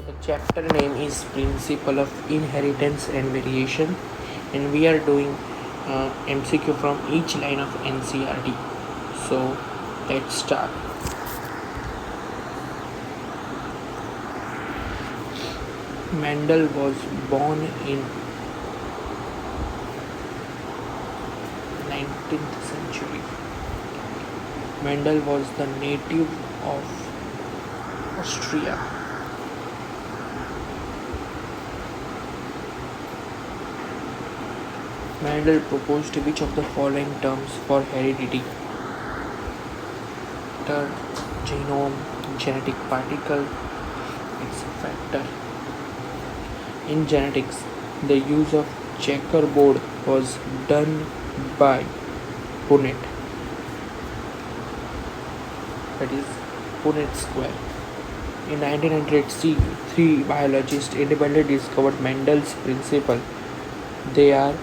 The chapter name is Principle of Inheritance and Variation, and we are doing MCQ from each line of NCERT. So let's start. Mendel was born in 19th century. Mendel was the native of Austria. Mendel proposed which of the following terms for heredity: factor, genome, genetic particle, it's a factor. In genetics, the use of checkerboard was done by Punnett, that is Punnett square. In 1903, biologists independently discovered Mendel's principle. They are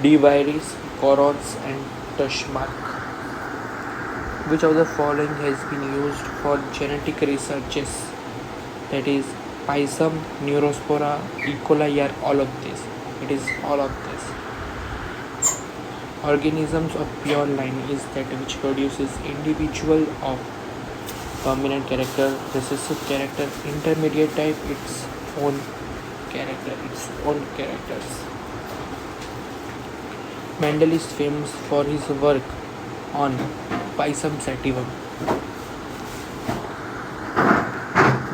De Vries, Corot, and Tushmark. Which of the following has been used for genetic researches? That is Pisum, Neurospora, E. coli, are all of this. It is all of this. Organisms of pure line is that which produces individual of dominant character, recessive character, intermediate type, its own characters. Mendel is famous for his work on Pisum sativum.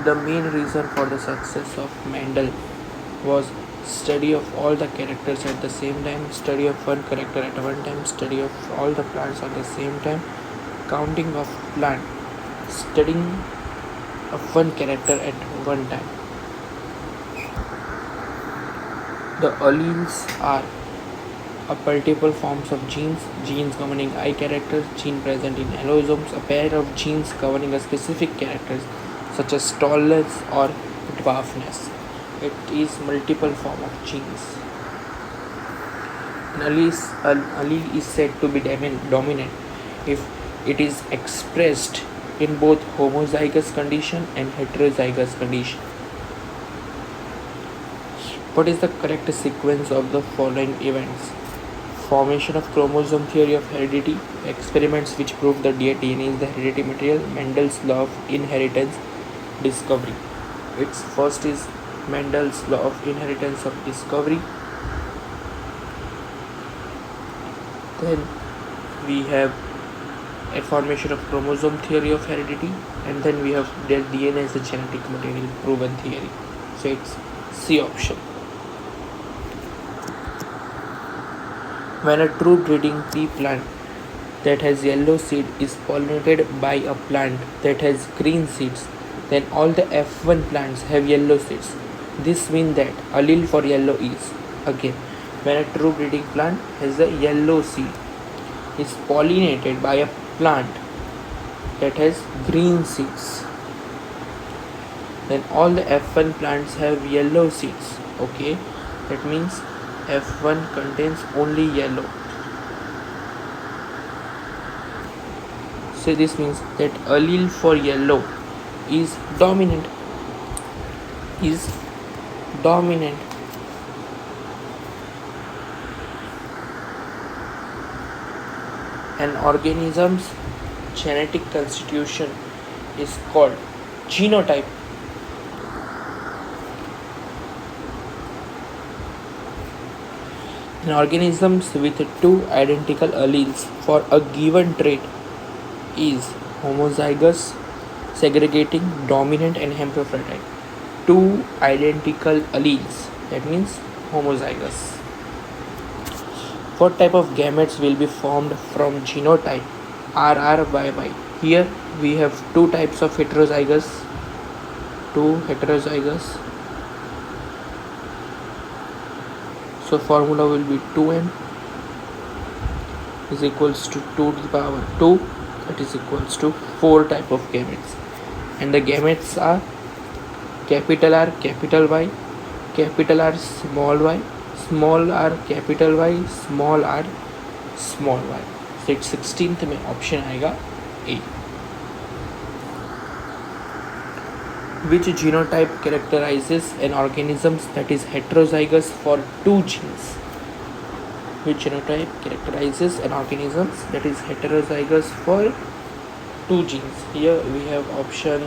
The main reason for the success of Mendel was study of all the characters at the same time, study of one character at one time, study of all the plants at the same time, counting of plant, studying of one character at one time. The alleles are multiple forms of genes governing eye characters, gene present in allosomes, a pair of genes governing a specific characters such as tallness or dwarfness. It is multiple form of genes. An allele is said to be dominant if it is expressed in both homozygous condition and heterozygous condition. What is the correct sequence of the following events? Formation of chromosome theory of heredity, experiments which prove that DNA is the hereditary material, Mendel's law of inheritance, discovery. Its first is Mendel's law of inheritance of discovery. Then we have a formation of chromosome theory of heredity, and then we have that DNA is a genetic material proven theory. So it's C option. When a true breeding pea plant that has yellow seed is pollinated by a plant that has green seeds, then all the F1 plants have yellow seeds. This means that allele for yellow is, again, when a true breeding plant has a yellow seed is pollinated by a plant that has green seeds, then all the F1 plants have yellow seeds. Okay, that means F1 contains only yellow. So this means that allele for yellow is dominant. An organism's genetic constitution is called genotype. An organism with two identical alleles for a given trait is homozygous, segregating, dominant, and hermaphrodite. Two identical alleles, that means homozygous. What type of gametes will be formed from genotype RRYY? Here we have two types of heterozygous. So formula will be 2n is equals to 2 to the power 2, that is equals to 4 type of gametes, and the gametes are capital R capital Y, capital R small r capital Y, small r small y. So it's 16th में option आएगा ए. Which genotype characterizes an organism that is heterozygous for two genes? Which genotype characterizes an organism that is heterozygous for two genes? Here we have option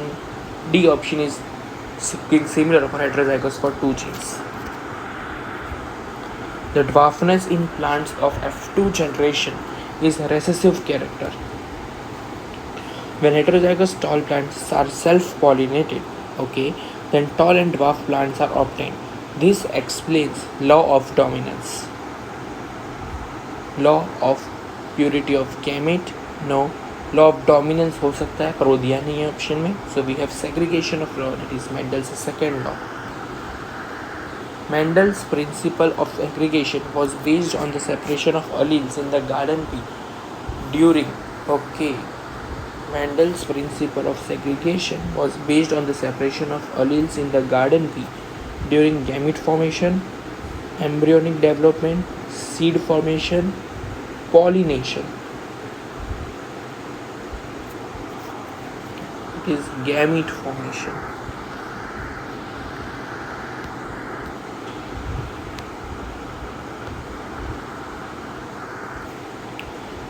D. Option is similar for heterozygous for two genes. The dwarfness in plants of F2 generation is a recessive character. When heterozygous tall plants are self-pollinated, okay, then tall and dwarf plants are obtained. This explains law of dominance. Law of purity of gamete, no. Law of dominance हो सकता है पर वो दिया नहीं है option में. So we have segregation of law, that is Mendel's second law. Mendel's principle of segregation was based on the separation of alleles in the garden bee during, okay, Mendel's principle of segregation was based on the separation of alleles in the garden bee during gamete formation, embryonic development, seed formation, pollination. It is gamete formation.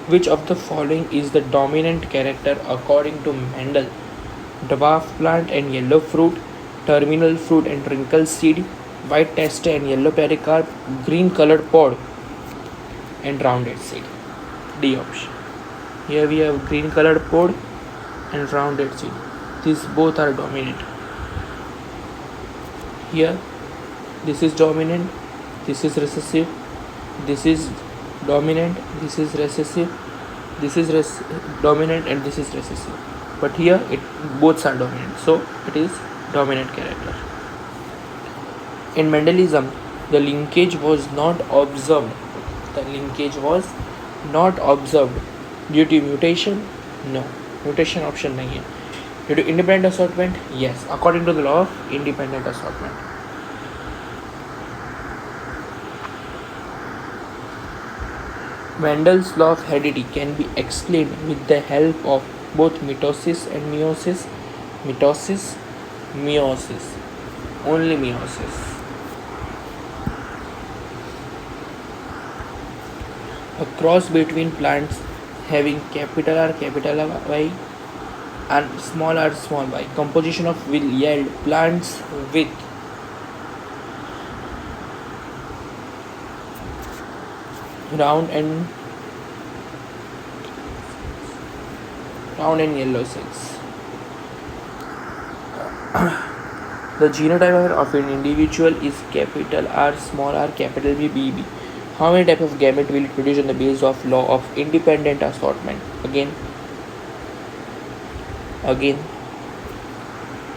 Which of the following is the dominant character according to Mendel? Dwarf plant and yellow fruit, terminal fruit and wrinkle seed, white testa and yellow pericarp, green colored pod and rounded seed. D option. Here we have green colored pod and rounded seed. These both are dominant. Here this is dominant, this is recessive, this is dominant, this is recessive, this is dominant and this is recessive. But here both are dominant, so it is dominant character. In Mendelism, the linkage was not observed. The linkage was not observed due to mutation. No, mutation option नहीं है. Due to independent assortment, yes, according to the law of independent assortment. Mendel's law of heredity can be explained with the help of both mitosis and meiosis. Mitosis, meiosis, only meiosis. A cross between plants having capital R, capital Y and small r, small y composition of will yield plants with round and yellow cells. The genotype of an individual is capital R, small r, capital B, B. How many types of gamete will it produce on the basis of law of independent assortment? Again,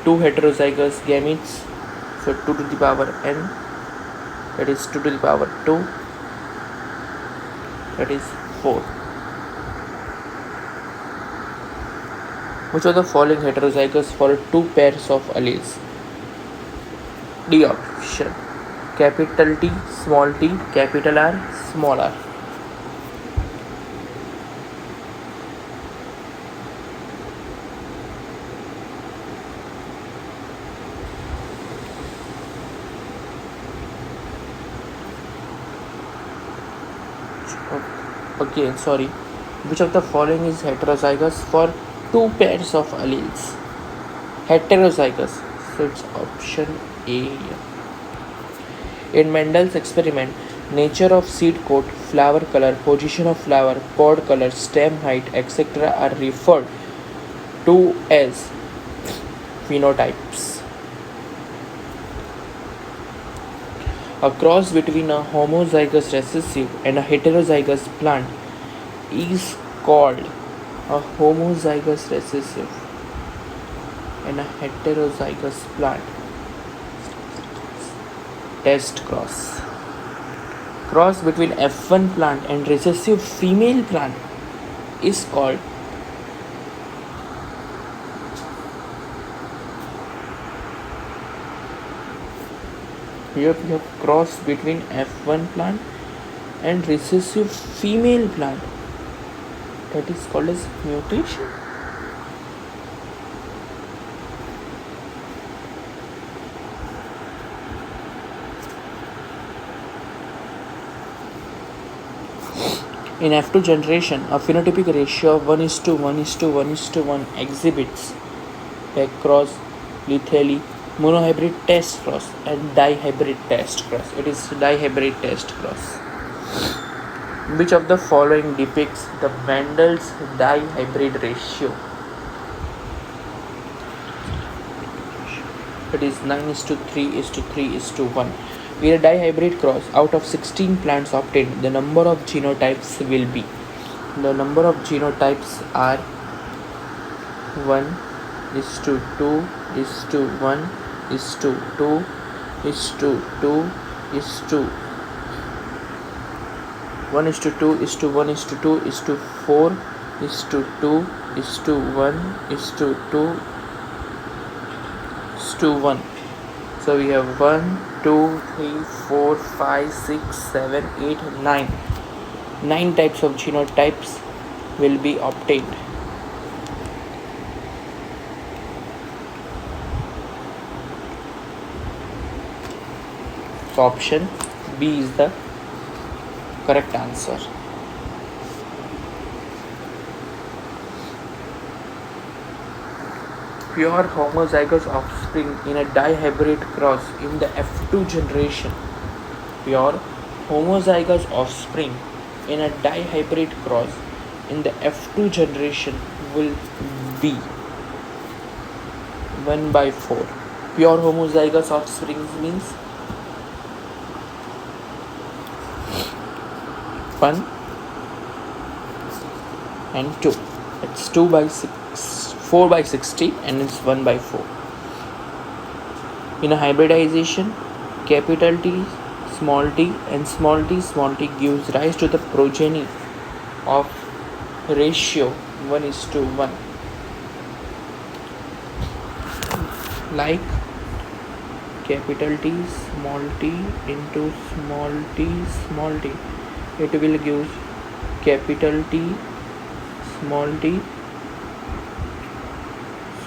two heterozygous gametes, so 2 to the power n, that is 2 to the power 2, that is 4. Which of the following heterozygous for two pairs of alleles? D option. Capital T, small t, capital R, small r. Again, sorry. Which of the following is heterozygous for two pairs of alleles? Heterozygous. So it's option A. In Mendel's experiment, nature of seed coat, flower color, position of flower, pod color, stem height, etc. are referred to as phenotypes. A cross between a homozygous recessive and a heterozygous plant is called a homozygous recessive and a heterozygous plant. Test cross. Cross between F1 plant and recessive female plant is called here we have cross between F1 plant and recessive female plant, that is called as mutation. In F2 generation, a phenotypic ratio of 1:1:1:1 exhibits a cross lethally monohybrid test cross and dihybrid test cross. It is dihybrid test cross. Which of the following depicts the Mendel's dihybrid ratio? It is 9:3:3:1. With a dihybrid cross, out of 16 plants obtained, the number of genotypes will be. The number of genotypes are 1:2, 1:2, 1:2, 1:2, 1:2, 1:2, 1:2, 1:2, 1:2, 1:2, 1:2, 1. So we have 1, 2, 3, 4, 5, 6, 7, 8, 9. 9 types of genotypes will be obtained. So option B is the correct answer. Pure homozygous offspring in a dihybrid cross in the F2 generation. Pure homozygous offspring in a dihybrid cross in the F2 generation will be 1/4. Pure homozygous offspring means 1 and 2. It's 4/60 and it's 1/4. In a hybridization, capital T and small t gives rise to the progeny of ratio 1:1. Like capital T into small t, it will give capital T, small t,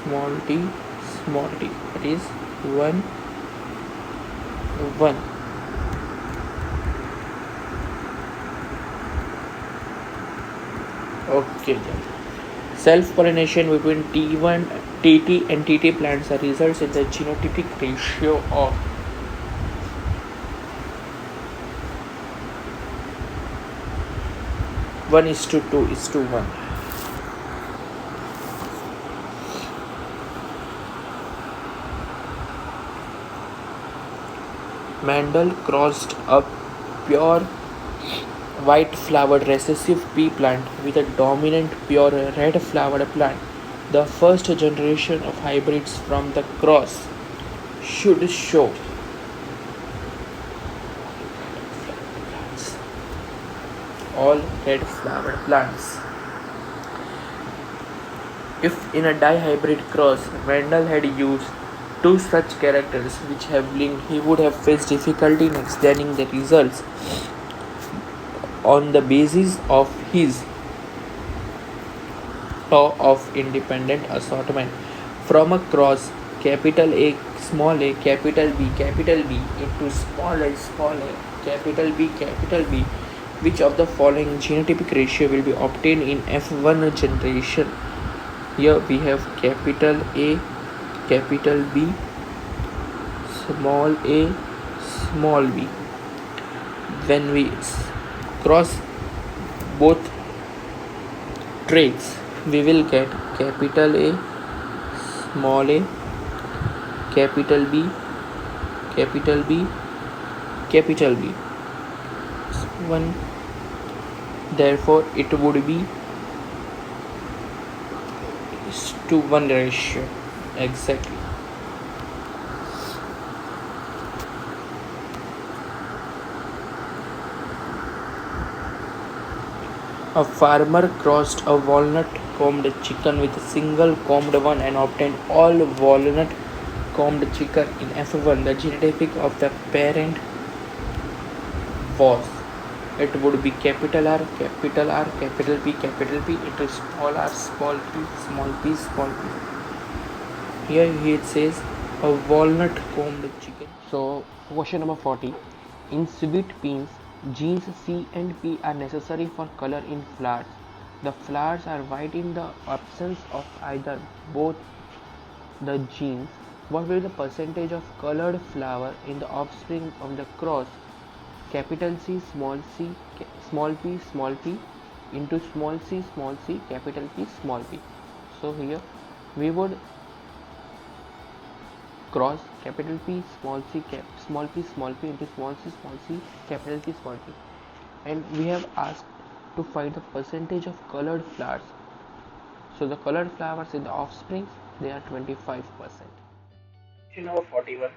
small t, small t. That is 1, 1. Okay then. Self-pollination between T1, TT and TT plants results in the genotypic ratio of one is to 2:1. Mendel crossed a pure white flowered recessive pea plant with a dominant pure red flowered plant. The first generation of hybrids from the cross should show all red flowered plants. If in a dihybrid cross Mendel had used two such characters which have linked, he would have faced difficulty in explaining the results on the basis of his law of independent assortment. From a cross capital A, small a, capital B into small a, capital B, which of the following genotypic ratio will be obtained in F1 generation? Here we have capital A, capital B, small a, small b. When we cross both traits, we will get capital A, small a, capital B, capital B, capital B. 1. Therefore, it would be 1 ratio. Exactly. A farmer crossed a walnut combed chicken with a single combed one and obtained all walnut combed chicken in F1. The genotypic of the parent was, it would be capital R, capital B into small r, small p, small p, small p. Here it says a walnut combed chicken. So question number 40. In sweet peas, Genes C and P are necessary for color in flowers. The flowers are white in the absence of either both the genes. What will be the percentage of colored flower in the offspring of the cross capital C, small p into small c, capital P, small p. So here we would cross capital P, small p into small c, capital P, small p. And we have asked to find the percentage of colored flowers. So the colored flowers in the offspring, they are 25%. Question number 41.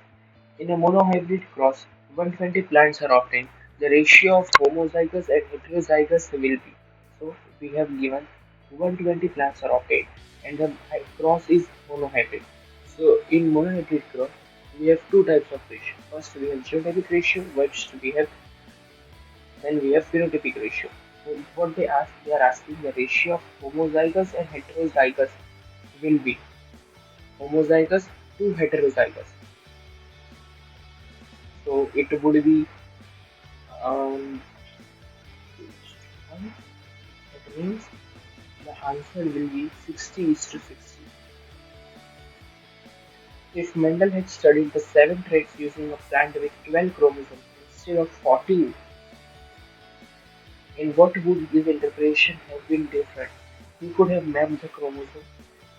In a monohybrid cross, 120 plants are obtained. The ratio of homozygous and heterozygous will be. So we have given 120 plants are obtained and the cross is monohybrid. So in monohybrid cross, we have two types of ratio. First we have genotypic ratio, which we have, then we have phenotypic ratio. So what they are asking the ratio of homozygous and heterozygous will be homozygous to heterozygous. So it would be um, that means the answer will be 60 is to 60. If Mendel had studied the 7 traits using a plant with 12 chromosomes instead of 14, in what would his interpretation have been different? He could have mapped the chromosome.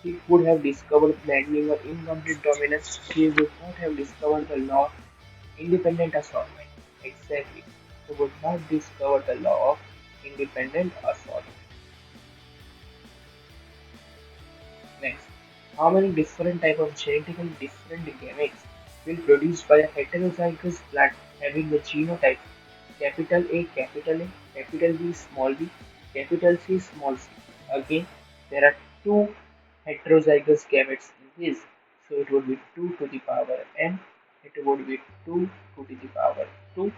He could have discovered blending or incomplete dominance. He would not have discovered the law of independent assortment. Exactly. He would not discover the law of independent assortment. Next, how many different type of genetically different gametes will produced by a heterozygous plant having the genotype capital A, capital B, small b, capital C, small c. Again, there are two heterozygous gametes in this, so it would be 2 to the power n. It would be 2 to the power 2.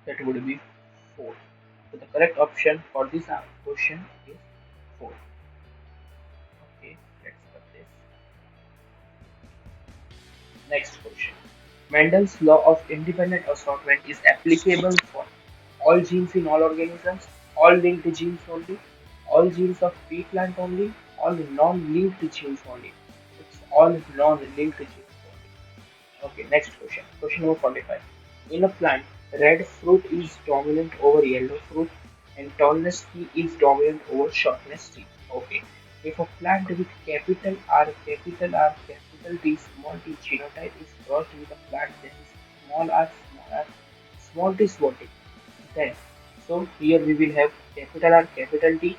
That would be 4. So the correct option for this question is 4. Okay, let's put this. Next question. Mendel's law of independent assortment is applicable for all genes in all organisms, all linked genes only, all genes of pea plant only, all non-linked genes only. It's all non-linked genes only. Okay, next question. Question number 45. In a plant, red fruit is dominant over yellow fruit and tallness T is dominant over shortness T. Okay. If a plant with capital T, small t genotype is crossed with a plant that is small t, then so here we will have capital R, capital T,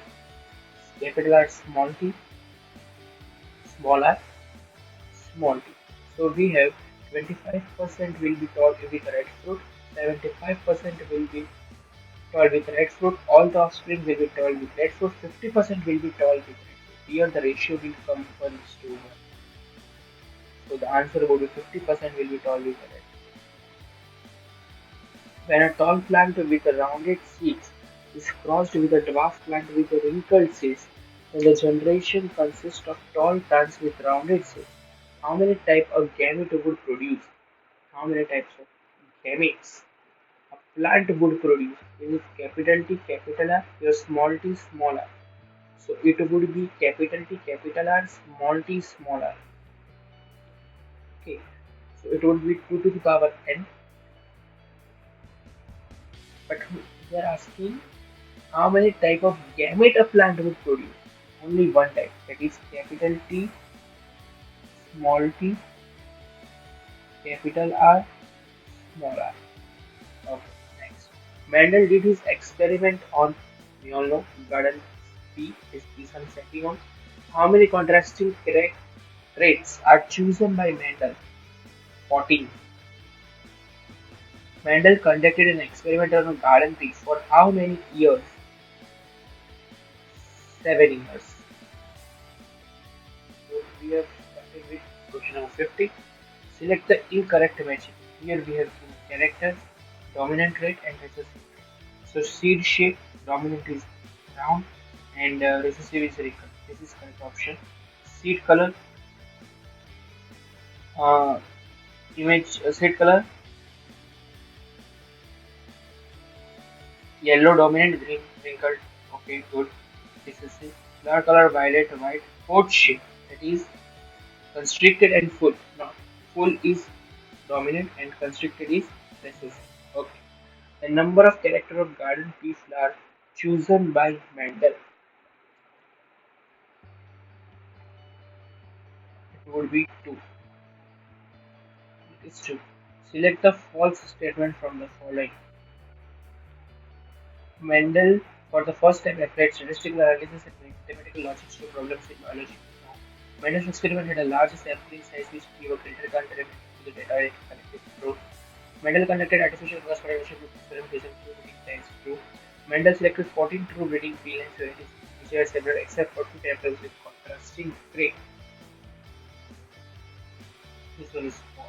capital R, small r, small t. So we have 25% will be tall with red fruit, 75% will be tall with red fruit, all the offspring will be tall with red fruit, 50% will be tall with red fruit. Here the ratio will come 1 to 1. So the answer would be 50% will be tall with red. When a tall plant with rounded seeds is crossed with a dwarf plant with wrinkled seeds, then the generation consists of tall plants with rounded seeds. How many types of gamete would produce? How many types of gametes a plant would produce? Is it capital T, capital R, or small t, small r? So it would be capital T, capital R, small t, small r. Okay. So it would be 2 to the power n. But we are asking how many type of gamete a plant would produce? Only one type, that is capital T, small t, capital R, small r. Okay, next. Mendel did his experiment on, we all know, garden P is Pisum sativum. How many contrasting traits are chosen by Mendel? 14. Mendel conducted an experiment on a garden pea for how many years? 7 years. So we have started with question number 50. Select the incorrect matching. Here we have character, dominant trait, and recessive trait. So seed shape, dominant is round, and recessive is recurrent. This is correct option. Seed color, uh, seed color, Yellow dominant, green wrinkled. Okay, good. This is it. Flower color violet, white. Fourth shape. That is constricted and full. Now, full is dominant and constricted is recessive. Okay. The number of character of garden pea flower chosen by Mendel, it would be two. It is two. Select the false statement from the following. Mendel, for the first time, applied statistical analysis and mathematical logic to problems in biology. Now, Mendel's experiment had a large sampling size which gave a greater confidence to the data collected. True. Mendel conducted artificial cross fertilization with experimentation through breeding times. True. Mendel selected 14 true breeding pea varieties which were several except for two temples with contrasting trait. This one is false.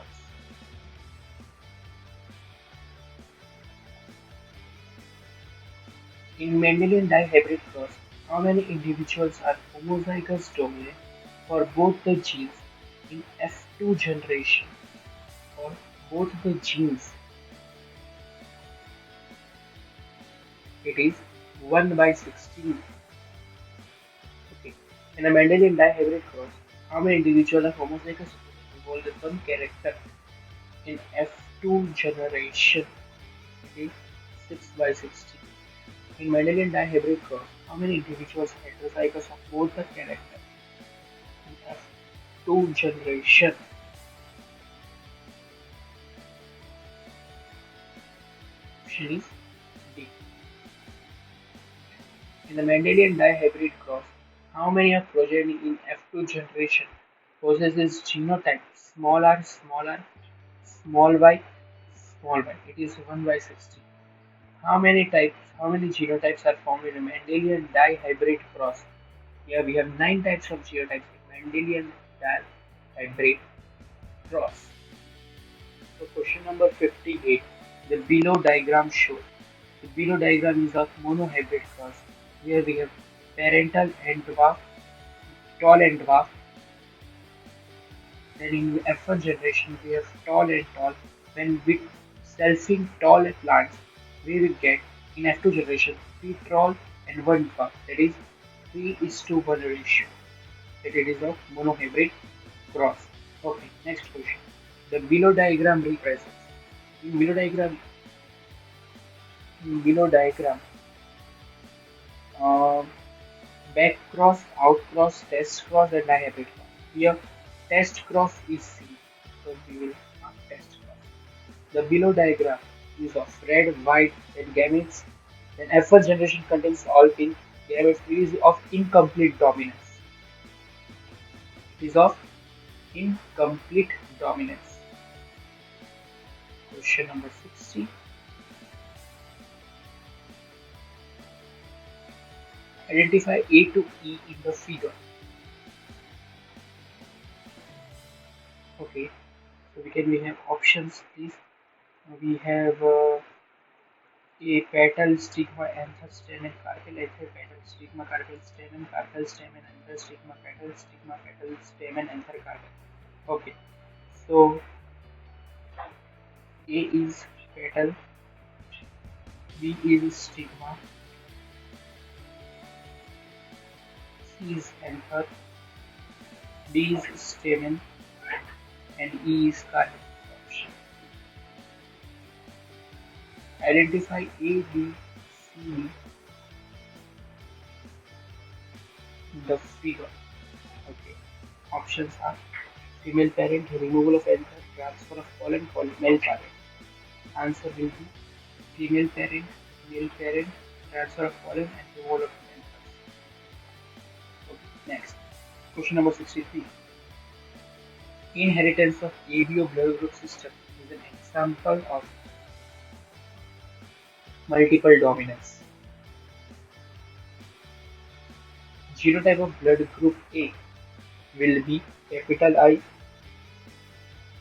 In Mendelian dihybrid cross, how many individuals are homozygous dominant for both the genes in F2 generation? For both the genes, it is 1 by 16. Okay. In a Mendelian dihybrid cross, how many individuals are homozygous involved with one character in F2 generation? It is 6 by 16. In Mendelian dihybrid cross, how many individuals are heterozygous of both the characters in F2 generation? Option is D. In the Mendelian dihybrid cross, how many of progeny in F2 generation possesses genotype small y, small y? It is 1 by 16. How many genotypes are found in a Mendelian dihybrid cross? Here we have 9 types of genotypes in Mendelian dihybrid cross. So question number 58. The below diagram shows. The below diagram is of monohybrid cross. Here we have parental and dwarf, tall and dwarf. Then in F1 generation we have tall and tall. When with selfing tall plants, we will get in F2 generation 3 tall and 1 dwarf. That is 3:1 ratio. That it is a monohybrid cross. Okay, next question. The below diagram represents. In below diagram, uh, back cross, out cross, test cross, and dihybrid cross. Here, test cross is C, so we will mark test cross. The below diagram is of red, white, and gametes. Then F1 generation contains all pink gametes. It is of incomplete dominance. It is of incomplete dominance. Question number 60. Identify A to E in the figure. Okay, so we have options, please. We have a petal, stigma, anther, stamen, carpel, anther, petal, stigma, carpel, stamen, carpel, stamen, anther, stigma, petal, stamen, anther, carpel. Okay, so A is petal, B is stigma, C is anther, D is stamen, and E is carpel. Identify A, B, C, D in the figure. Okay. Options are female parent, removal of anther, transfer of pollen, male parent. Answer will be female parent, male parent, transfer of pollen, and removal of anthers. Okay. Next. Question number 63. Inheritance of ABO blood group system is an example of multiple dominance. Genotype of blood group A will be capital I,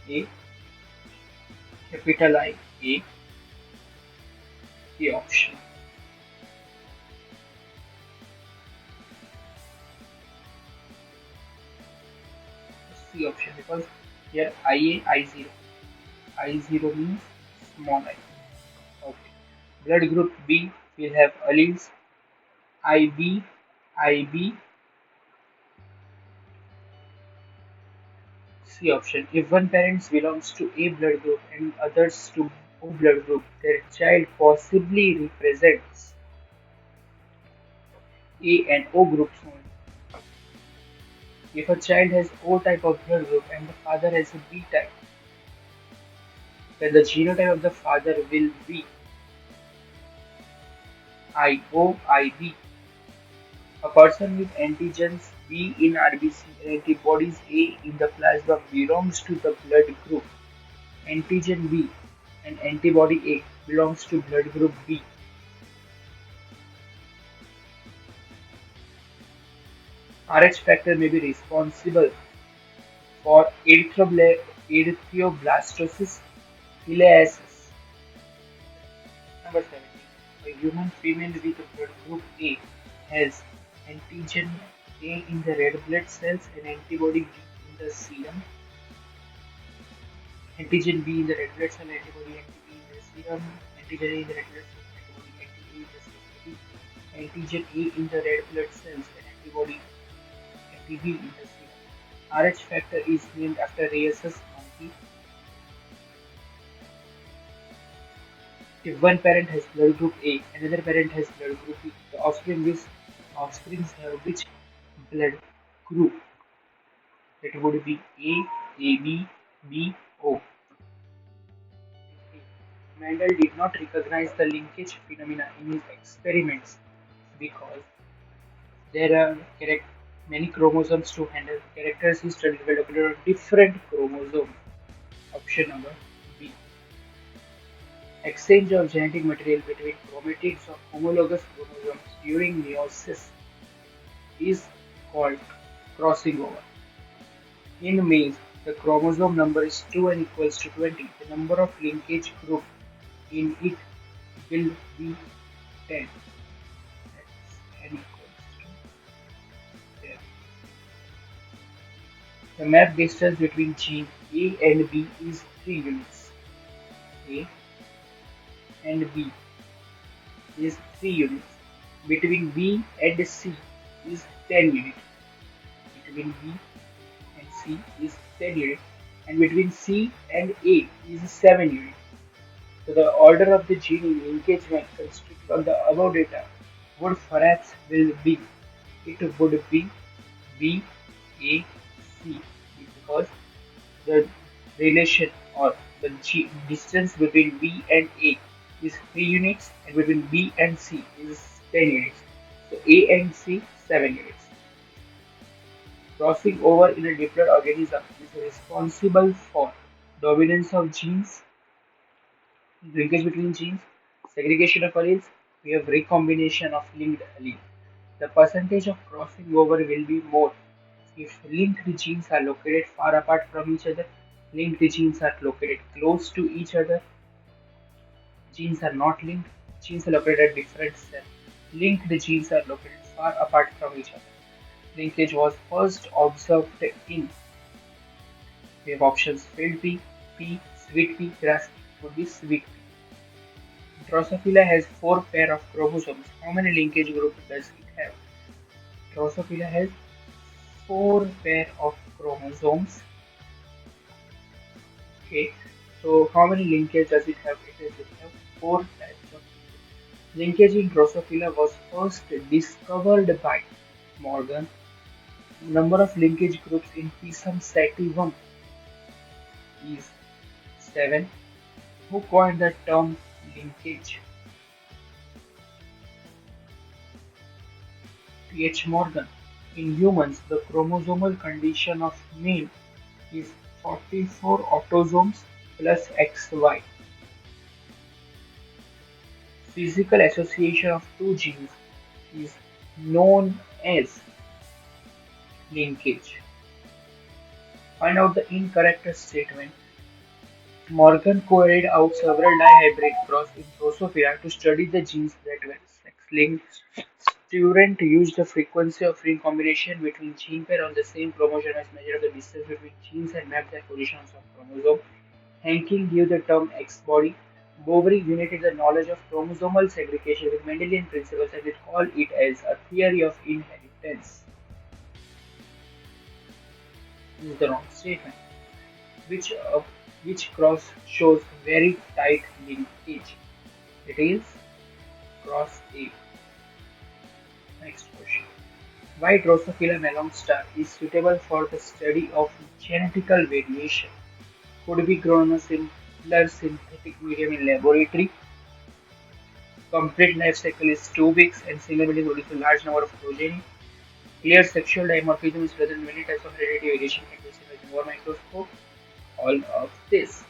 A, capital I, A option. C option, because here IA, I0. I0 means small I. Okay. Blood group B, We'll have alleles IB, IB, C option. If one parent belongs to A blood group and others to O blood group, their child possibly represents A and O groups only. If a child has O type of blood group and the father has a B type, then the genotype of the father will be IOIB. A person with antigens B in RBC and antibodies A in the plasma belongs to the blood group antigen B and antibody A belongs to blood group B. Rh factor may be responsible for erythroblastosis filiasis. Number 17. A human female with blood group A has antigen A in the red blood cells and antibody B in the serum. Antigen B in the red blood cell, antibody anti-B in the serum. Antigen A in the red blood cells, antibody anti-A in the serum. Antigen A in the red blood cells and antibody anti-B in the serum. Rh factor is named after rhesus monkey. If one parent has blood group A, another parent has blood group B, the offsprings have which blood group? It would be A, AB, B, O. Mendel did not recognize the linkage phenomena in his experiments because there are many chromosomes to handle. Characters he studied were located on different chromosomes. Option number B. Exchange of genetic material between chromatids of homologous chromosomes during meiosis is called crossing over. In maize, the chromosome number is 2 and equals to 20. The number of linkage group in it will be 10. That's n equals to 10. The map distance between gene A and B is 3 units. A and B is 3 units. Between B and C is 10 units. Between B and C is 10 units. And between C and A is 7 units. So the order of the gene engagement constructed on the above data would perhaps will be it would be B, A, C because the relation or the distance between B and A is 3 units and between B and C is 10 units. So A and C 7 units. Crossing over in a different organism is responsible for dominance of genes, linkage between genes, segregation of alleles, we have recombination of linked alleles. The percentage of crossing over will be more if linked genes are located far apart from each other, linked genes are located close to each other, genes are not linked, genes are located at different cells, linked genes are located far apart from each other. Linkage was first observed in, we have options field pea, sweet pea, grass pea would be sweet pea. Drosophila has 4 pair of chromosomes. How many linkage groups does it have? Drosophila has 4 pair of chromosomes. Okay, so how many linkage does it have? It has 4 types of linkage. Linkage in Drosophila was first discovered by Morgan. Number of linkage groups in Pisum sativum is 7. Who coined the term linkage? P.H. Morgan. In humans, the chromosomal condition of male is 44 autosomes plus XY. Physical association of two genes is known as linkage. Find out the incorrect statement. Morgan carried out several dihybrid cross in Drosophila to study the genes that were sex-linked. Student used the frequency of recombination between gene pair on the same chromosome as measure the distance between genes and map their positions on chromosome. Hanking gave the term X-body. Boveri united the knowledge of chromosomal segregation with Mendelian principles and it called it as a theory of inheritance. This is the wrong statement. Which uh, which cross shows very tight linkage? It is cross A. Next question. Why Drosophila melongsta is suitable for the study of genetical variation? Could be grown on a simpler synthetic medium in laboratory. Complete life cycle is 2 weeks and single-body produces a large number of progeny. Clear sexual dimorphism is present in many types of hereditary variation can be seen with more microscope. All of this.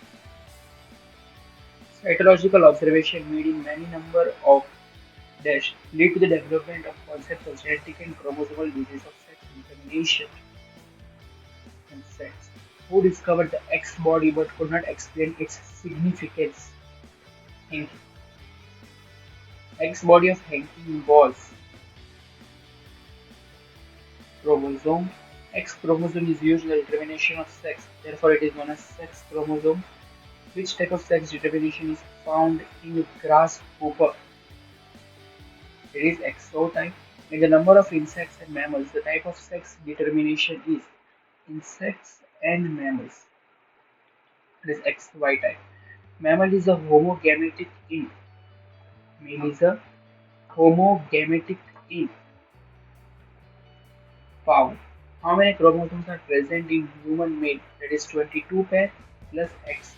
Cytological observation made in many number of dash lead to the development of concepts of genetic and chromosomal disease of sex determination and sex. Who discovered the X body but could not explain its significance? Henke. X body of Henke involves chromosome. X chromosome is used in the determination of sex, therefore it is known as sex chromosome. Which type of sex determination is found in grasshopper? It is exotype. In the number of insects and mammals, the type of sex determination is insects and mammals. It is XY type. Mammal is a homogametic in. Male is a homogametic in. Found. How many chromosomes are present in human male? That is 22 pair plus XY.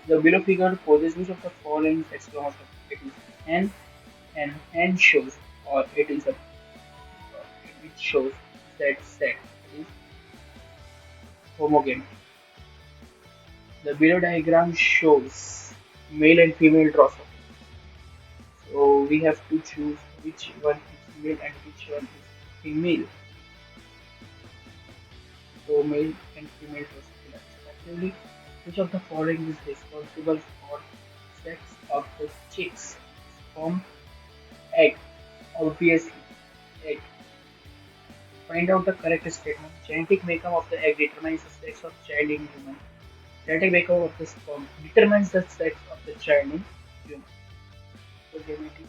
The below figure poses which of the following sex chromosomes? It is N and N shows or it is a it shows that sex is homogamy. The below diagram shows male and female drosophila. So we have to choose which one is male and which one is female. So male and female drosophila respectively. Which of the following is responsible for sex of the chicks? Sperm, egg. Obviously, egg. Find out the correct statement. Genetic makeup of the egg determines the sex of child in human. Genetic makeup of the sperm determines the sex of the child in human. So genetic is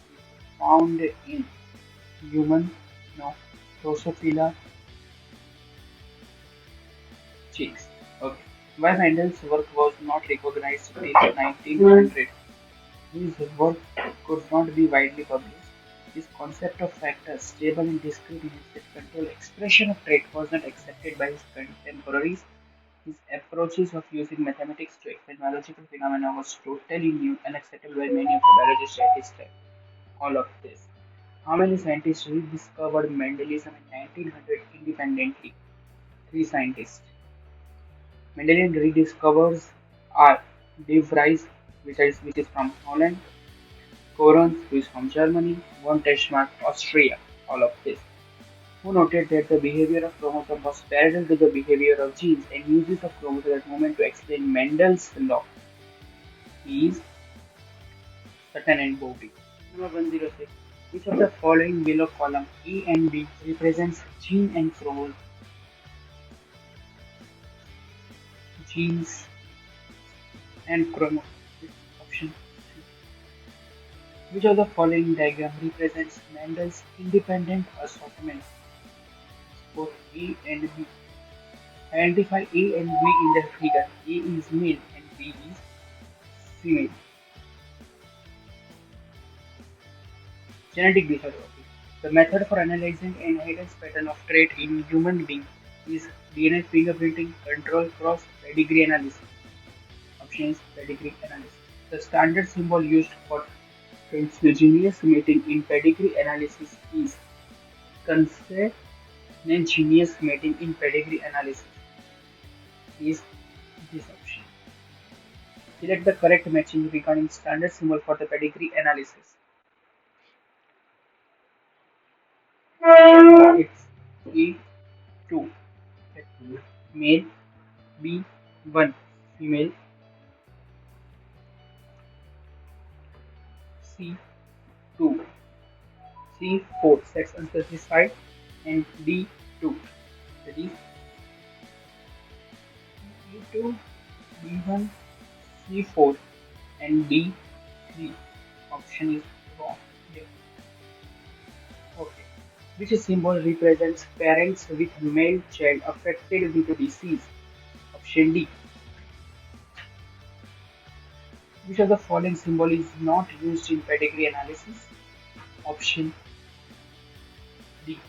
found in human, no, Drosophila chicks. Okay. Why Mendel's work was not recognized till 1900? His work could not be widely published. His concept of factors, stable and discrete in its control expression of trait was not accepted by his contemporaries. His approaches of using mathematics to explain biological phenomena was totally new and acceptable by many of the biologists at his time. All of this. How many scientists rediscovered Mendelism in 1900 independently? 3 scientists. Mendelian rediscoverers are De Vries, which is from Holland, Corons, who is from Germany, von Teschmark, Austria. All of this. Who noted that the behavior of chromosome was parallel to the behavior of genes and uses of chromosomal movement to explain Mendel's law. He is Sutton and Boveri. Number 106. Which of the following below column A and B represents gene and chromosome? Genes and chromosomes. Option C. Which of the following diagram represents Mendel's independent assortment? Both A and B. Identify A and B in the figure. A is male and B is female. Genetic disorder. The method for analyzing inheritance pattern of trait in human being is DNA fingerprinting, control cross, pedigree analysis. Option is pedigree analysis. The standard symbol used for consanguineous mating in pedigree analysis is consanguineous mating in pedigree analysis is this option. Select the correct matching regarding standard symbol for the pedigree analysis. It's A2 male, B1 female, C2 C4 sex unspecified and D2 that is B2 B1 C4 and D3. Option is wrong. Yeah. Okay. Which symbol represents parents with male child affected with a disease? Option D. Which of the following symbol is not used in pedigree analysis? Option D.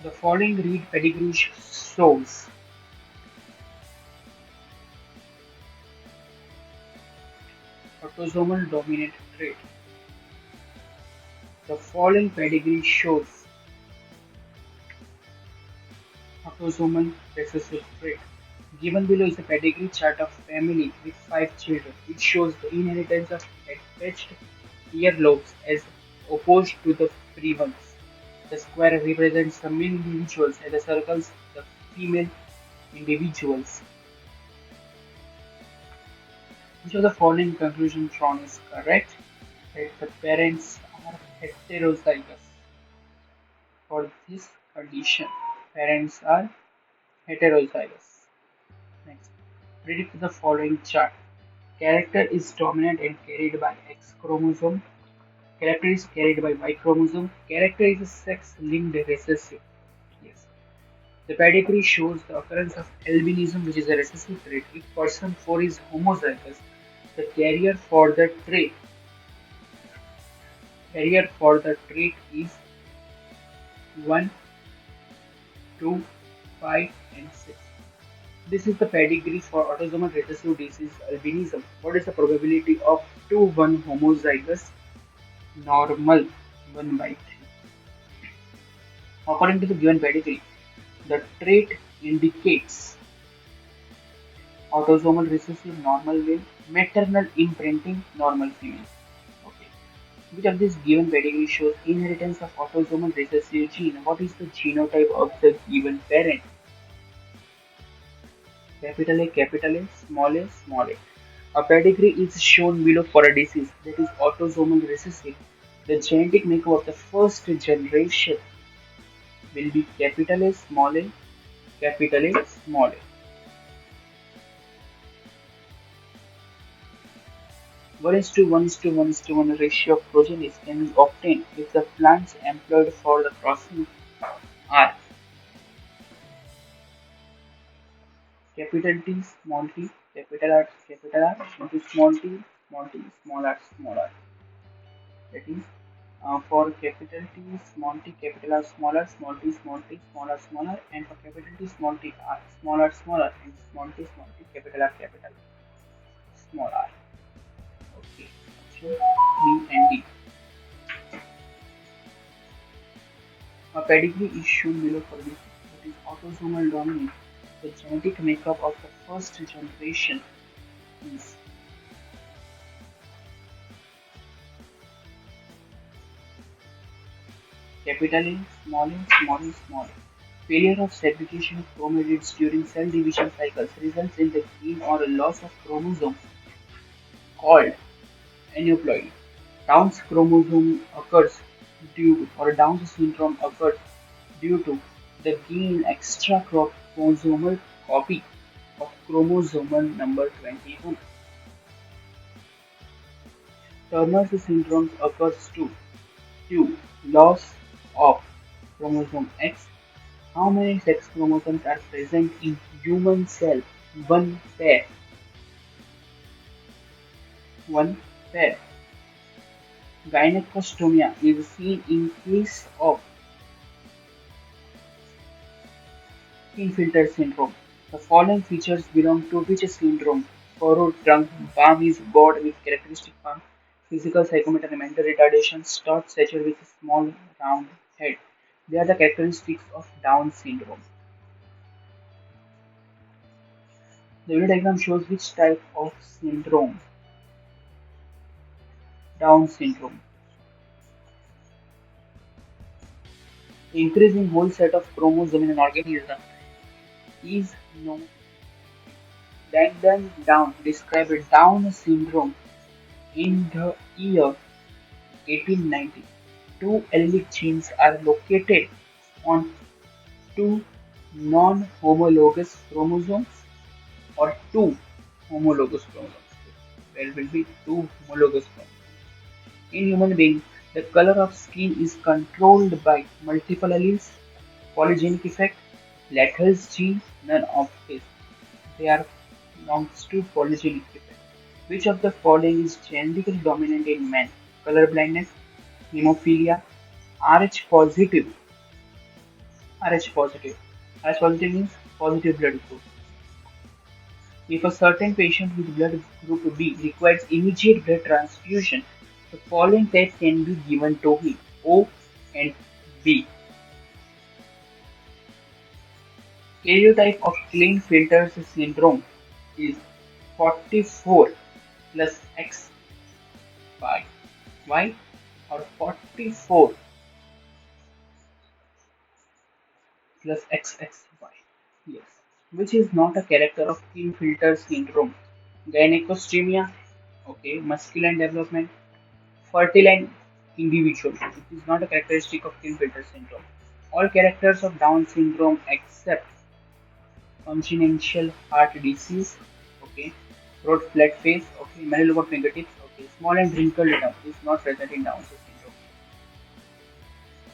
The following read pedigree shows autosomal dominant trait. The following pedigree shows autosomal recessive trait. Given below is a pedigree chart of family with 5 children. It shows the inheritance of attached earlobes as opposed to the free ones. The square represents the male individuals and the circles the female individuals. Which of the following conclusion drawn is correct? That the parents are heterozygous for this condition. Parents are heterozygous. Next, predict the following chart. Character is dominant and carried by X chromosome. Character is carried by Y chromosome. Character is a sex-linked recessive. Yes. The pedigree shows the occurrence of albinism, which is a recessive trait. If person 4 is homozygous, the carrier for the trait is 1, 2, 5, and 6. This is the pedigree for autosomal recessive disease albinism. What is the probability of 2-1 homozygous? Normal 1 by 3. According to the given pedigree, the trait indicates autosomal recessive normal male, maternal imprinting normal female. Okay. Which of these given pedigree shows inheritance of autosomal recessive gene? What is the genotype of the given parent? Capital A, small a. A pedigree is shown below for a disease that is autosomal recessive. The genetic makeup of the first generation will be capital A, small a, capital A, small a. 1:1:1:1 ratio of progenies can be obtained if the plants employed for the crossing are capital T, capital R into small r. That is for capital T, capital R, and for capital T, small r, and small t, capital small r. Okay, option B and D. A pedigree is shown below for this. That is autosomal dominant. The genetic makeup of the first generation is capital A, small a. Failure of segregation of chromatids during cell division cycles results in the gain or loss of chromosome called aneuploidy. Down's chromosome occurs Down's syndrome occurs due to the gain extra chromosomal copy of chromosome number 21. Turner's syndrome occurs due loss of chromosome X. How many sex chromosomes are present in human cell? One pair. One pair. Gynecostomia is seen in case of Klinefelter syndrome. The following features belong to which syndrome? Furrowed trunk, palm is bowed with characteristic palm, physical, psychomotor, and mental retardation, short stature with a small round head. They are the characteristics of Down syndrome. The video diagram shows which type of syndrome. Down syndrome. Increase in whole set of chromosomes in an organism is known. Langdon Down described Down syndrome in the year 1890. Two allelic genes are located on two non-homologous chromosomes or two homologous chromosomes. There will be two homologous chromosomes. In human beings, the color of skin is controlled by multiple alleles, polygenic effect, Lathal's gene, none of this. They are belongs to polygenic effect. Which of the following is genetically dominant in men? Color blindness, hemophilia, Rh positive. Rh positive. Rh positive means positive blood group. If a certain patient with blood group B requires immediate blood transfusion, the following type can be given to him: O and B. Karyotype of Klinefelter's syndrome is 44 plus XY. Y or 44 plus XXY. Yes. Which is not a character of Klinefelter syndrome. Gynecomastia, okay, masculine development, fertile individual. It is not a characteristic of Klinefelter syndrome. All characters of Down syndrome except congenital heart disease, okay, broad flat face, okay, many lobar fingertips, okay, small and wrinkled tongue is not present in Down syndrome.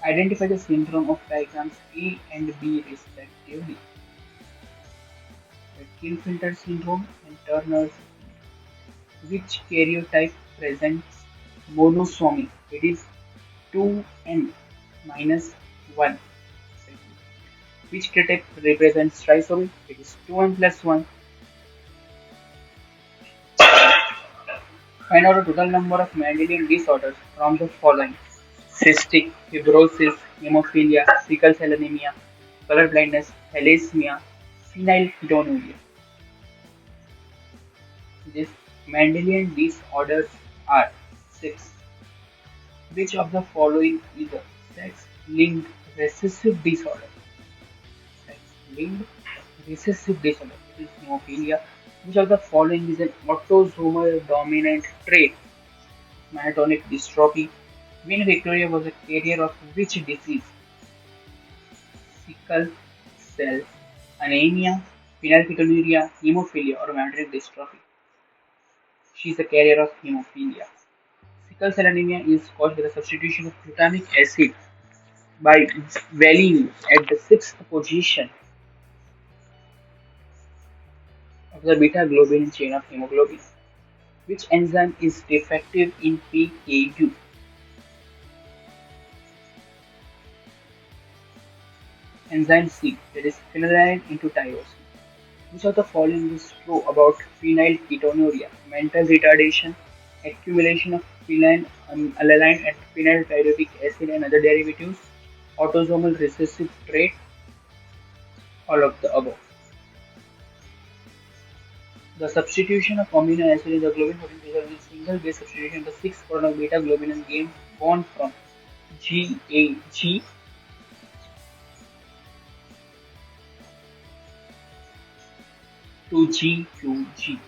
Identify the syndrome of diagrams A and B respectively. Klinefelter syndrome and Turner syndrome. Which karyotype presents monosomy? It is 2n minus 1. Which karyotype represents trisomy? It is 2n plus 1. Find out the total number of Mendelian disorders from the following: cystic fibrosis, hemophilia, sickle cell anemia, color blindness, thalassemia, phenylketonuria. These Mendelian disorders are six. Which of the following is a sex-linked recessive disorder? Sex-linked recessive disorder. It is hemophilia. Which of the following is an autosomal dominant trait? Myotonic dystrophy. Queen Victoria was a carrier of which disease? Sickle cell anemia, phenylketonuria, hemophilia, or myotonic dystrophy. She is a carrier of hemophilia. Sickle cell anemia is caused by the substitution of glutamic acid by valine at the sixth position of the beta globin chain of hemoglobin. Which enzyme is defective in PKU? Enzyme C, that is phenylalanine into tyrosine. Which of the following is true about phenylketonuria? Mental retardation, accumulation of phenylalanine and phenylthyroidic acid and other derivatives, autosomal recessive trait, all of the above. The substitution of amino acid in the globin protein results in single base substitution of the 6 codon of beta globin gain gone from GAG to GQG.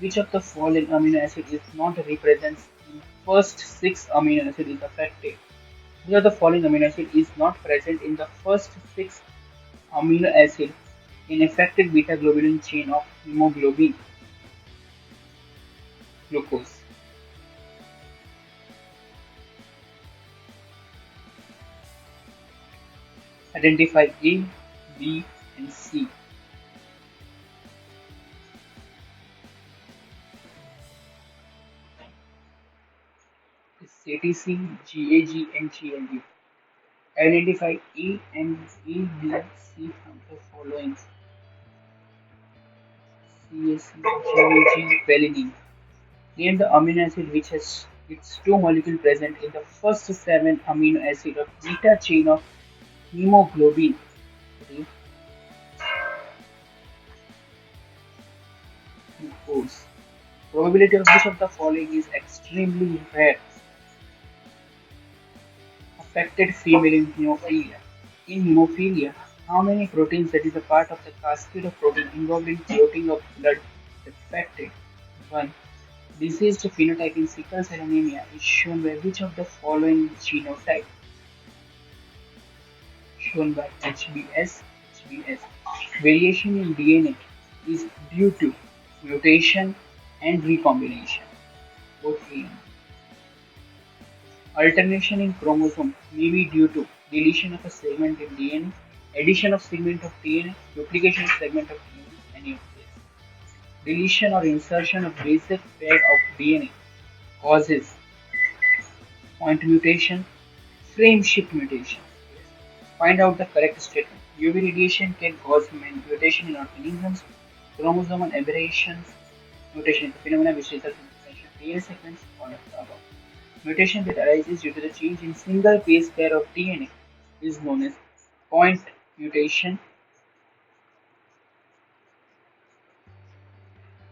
Which of the following amino acid is not represents in first 6 amino acid is affected? Which of the following amino acid is not present in the first 6 amino acid in affected beta globin chain of hemoglobin? Glucose. Identify A, B, and C. CTC, GAG, and GLU. Identify A and A, B, C from the following: CAC, GAG, valine. Name the amino acid which has its two molecules present in the first 7 amino acid of beta chain of hemoglobin. Glucose. Probability of which of the following is extremely rare? Affected female in hemophilia. In hemophilia, how many proteins, that is a part of the cascade of protein involved in clotting of blood, affected? 1. Diseased phenotype in sickle cell anemia is shown by which of the following genotype? Shown by HBS. HBS. Variation in DNA is due to mutation, and recombination. Both A and B. Alternation in chromosome may be due to deletion of a segment in DNA, addition of segment of DNA, duplication of segment of DNA, any of this. Deletion or insertion of basic pair of DNA causes point mutation, frame shift mutation. Find out the correct statement. UV radiation can cause mutation in organisms, chromosomal aberrations, mutation is a phenomenon which results in extension of DNA sequence, all of the above. Mutation that arises due to the change in single base pair of DNA is known as point mutation.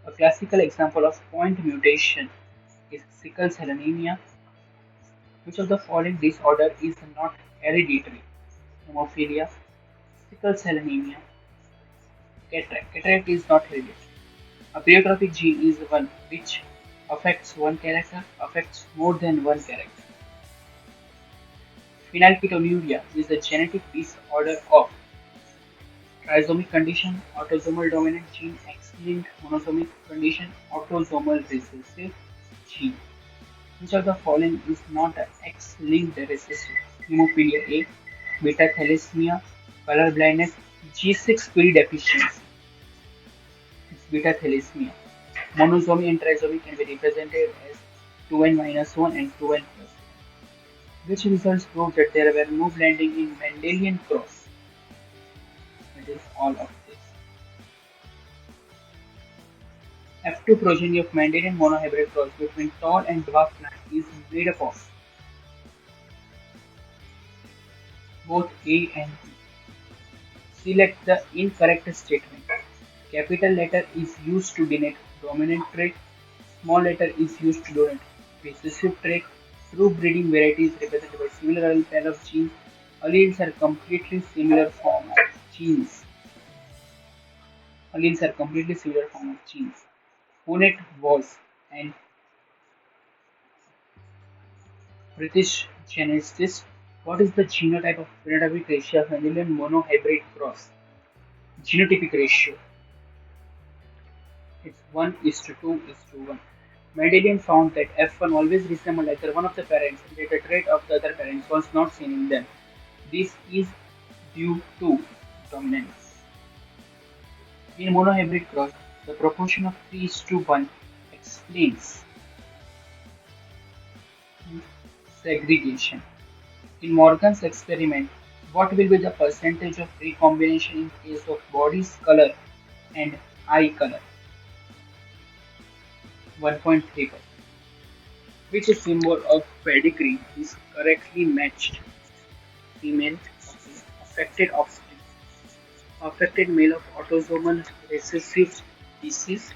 A classical example of point mutation is sickle cell anemia. Which of the following disorder is not hereditary? Hemophilia, sickle cell anemia, cataract. Cataract is not hereditary. A pleiotropic gene is one which affects one character, affects more than one character. Phenylketonuria is a genetic disorder of trisomic condition, autosomal dominant gene, X-linked monosomic condition, autosomal recessive gene. Which of the following is not an X-linked recessive? Hemophilia A, beta thalassemia, color blindness, G6PD deficiency. It's beta thalassemia. Monosomy and trisomy can be represented as 2n-1 and 2n+1. Which results prove that there were no blending in Mendelian cross? It is all of this. F2 progeny of Mendelian monohybrid cross between tall and dwarf plant is made up of both A and B. Select the incorrect statement. Capital letter is used to denote dominant trait. Small letter is used to denote recessive trait. True breeding variety is represented by similar pair of genes. Alleles are completely similar form of genes. Alleles are completely similar form of genes. Punnett was an British geneticist. What is the genotype of phenotypic ratio of Mendelian monohybrid cross? Genotypic ratio. It's 1:2:1. Mendelian found that F1 always resembled either one of the parents and that a trait of the other parents was not seen in them. This is due to dominance. In monohybrid cross, the proportion of 3:1 explains segregation. In Morgan's experiment, what will be the percentage of recombination in case of body's color and eye color? 1.3%. Which symbol of pedigree is correctly matched? Female, affected offspring, affected male of autosomal recessive disease,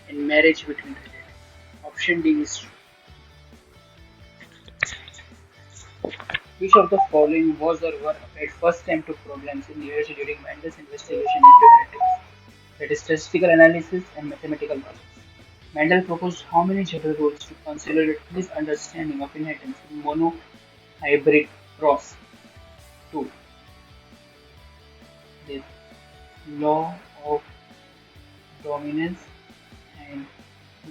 and marriage between relatives. Option D is true. Which of the following was or were applied first time to problems in research during Mendel's investigation into genetics? That is statistical analysis and mathematical logic. Mendel proposed how many general rules to consolidate his understanding of inheritance in monohybrid cross? 2. The law of dominance and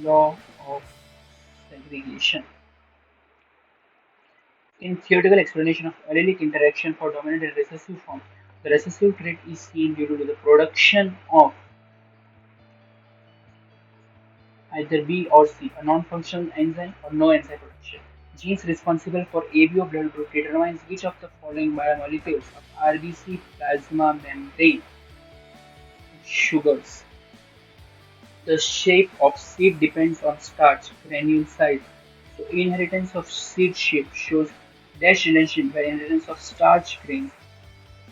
law of segregation. In theoretical explanation of allelic interaction for dominant and recessive form, the recessive trait is seen due to the production of either B or C, a non-functional enzyme or no enzyme production. Genes responsible for ABO blood group determines which of the following biomolecules of RBC plasma membrane sugars. The shape of seed depends on starch granule size. So inheritance of seed shape shows dash relationship where inheritance of starch grains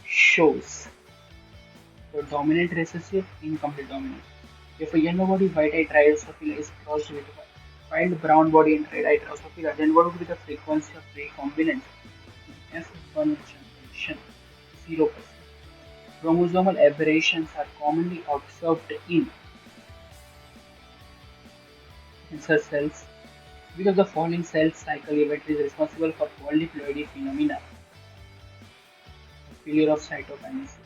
shows the dominant recessive, incomplete dominant. If a yellow body white-eyed Drosophila is crossed with wild brown body and red-eyed Drosophila, then what would be the frequency of recombinance? F1 generation 0%. Chromosomal aberrations are commonly observed in cancer cells. Which of the following cell cycle event is responsible for polyploidy phenomena? Failure of cytokinesis.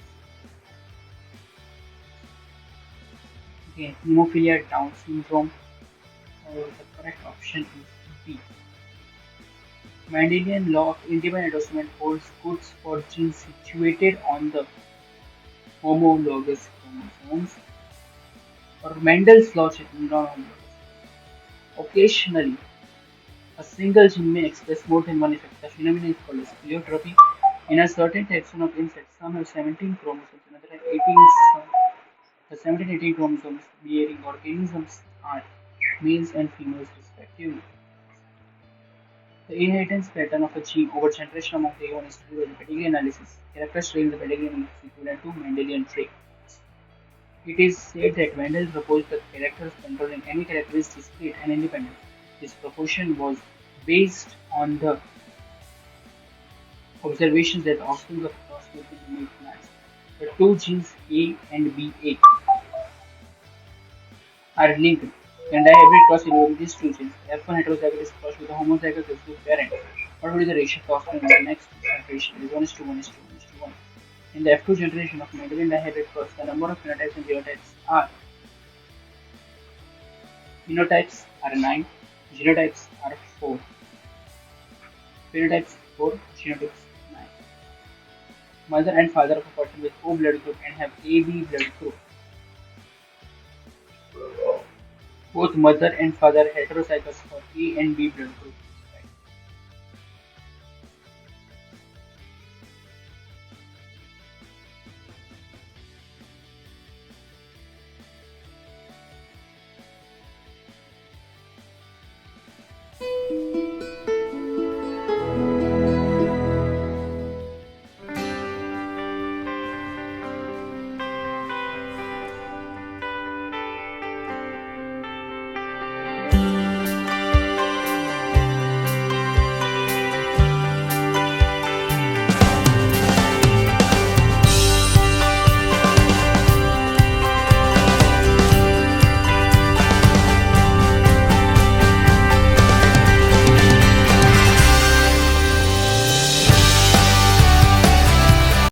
Okay, hemophilia Down syndrome. The correct option is B. Mendelian law of independent endorsement holds good for genes situated on the homologous chromosomes or Mendel's law checking non-homologous. Occasionally, a single gene may express more than one effect. The phenomenon is called as pleiotropy. In a certain taxon of insects, some have 17 chromosomes, another have 18. The 17 18 chromosomes bearing organisms are males and females respectively. The inheritance pattern of a gene over generation among the human is studied by the pedigree analysis. Characters trained in the pedigree analysis is equivalent to Mendelian trait. It is said that Mendel proposed that characters controlling any character is discrete and independent. This proposition was based on the observations that offspring of cross between unique plants. The two genes A and BA are linked. In dihybrid cross involving these two genes, F1 heterozygous cross with a homozygous recessive parent. What would be the ratio of offspring in the next generation? It is 1 is to 1 is to 1 is to 1. In the F2 generation of Mendelian dihybrid cross, the number of phenotypes are 9, genotypes are 4. Phenotypes 4, genotypes 9. Mother and father of a person with O blood group and have AB blood group. Both mother and father are heterozygous for A and B blood group.